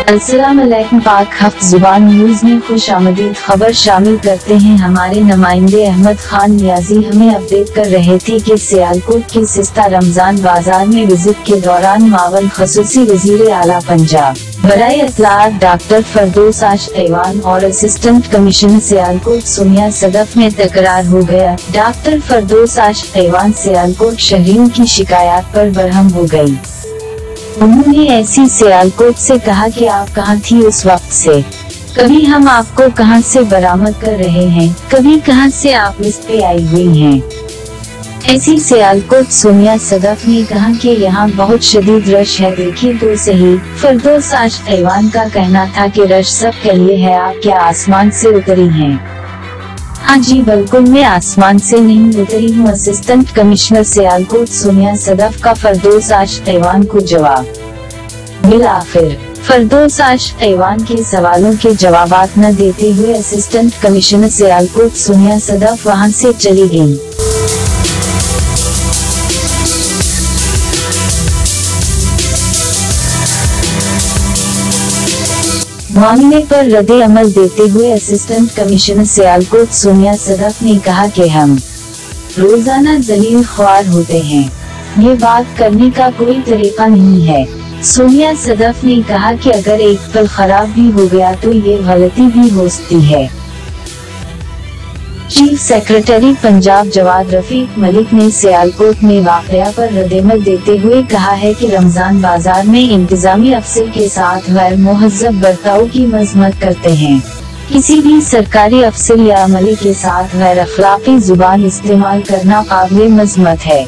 अस्सलामुअलैकुम। पाक हफ्त जुबान न्यूज में खुश आमदीद खबर शामिल करते हैं। हमारे नुमाइंदे अहमद खान नियाजी हमें अपडेट कर रहे थे कि सियालकोट के सिस्ता रमजान बाजार में विजिट के दौरान मावन खसूसी वजीर आला पंजाब बराए इत्तलात डॉक्टर फरदौस आश ऐवान और असिस्टेंट कमिश्नर सियालकोट सोनिया सदफ में तकरार हो गया। डॉक्टर फरदौस आश ऐवान सियालकोट शहरियों की शिकायत पर बरहम हो गयी। उन्होंने ऐसी सियालकोट से कहा कि आप कहाँ थी उस वक्त से, कभी हम आपको कहाँ से बरामद कर रहे हैं, कभी कहाँ से आप लिस्ट पे आई हुई हैं। ऐसी सियालकोट सोनिया सदफ ने कहा कि यहाँ बहुत शदीद रश है, देखिए तो सही। फरदौस आश ऐवान का कहना था कि रश सब के लिए है, आप क्या आसमान से उतरी हैं? हाँ जी बिल्कुल, मैं आसमान से नहीं उतरी हूँ। असिस्टेंट कमिश्नर सियालकोट सोनिया सदफ का फरदौस आश ऐवान को जवाब। बिलाखिर फरदौस आश ऐवान के सवालों के जवाबात न देते हुए असिस्टेंट कमिश्नर सियालकोट सोनिया सदफ वहां से चली गयी। मामले पर रद्द अमल देते हुए असिस्टेंट कमिश्नर सियालकोट सोनिया सदफ ने कहा कि हम रोजाना दलील ख्वार होते हैं, ये बात करने का कोई तरीका नहीं है। सोनिया सदफ ने कहा कि अगर एक पल खराब भी हो गया तो ये गलती भी हो सकती है। चीफ सेक्रेटरी पंजाब जवाद रफीक मलिक ने सियालकोट में वाकया पर रद्दअमल देते हुए कहा है कि रमजान बाजार में इंतजामी अफसर के साथ गैर मुहज़्ज़ब बर्ताव की मज़म्मत करते हैं। किसी भी सरकारी अफसर या अमले के साथ गैर अखलाकी जुबान इस्तेमाल करना काबिल मज़म्मत है।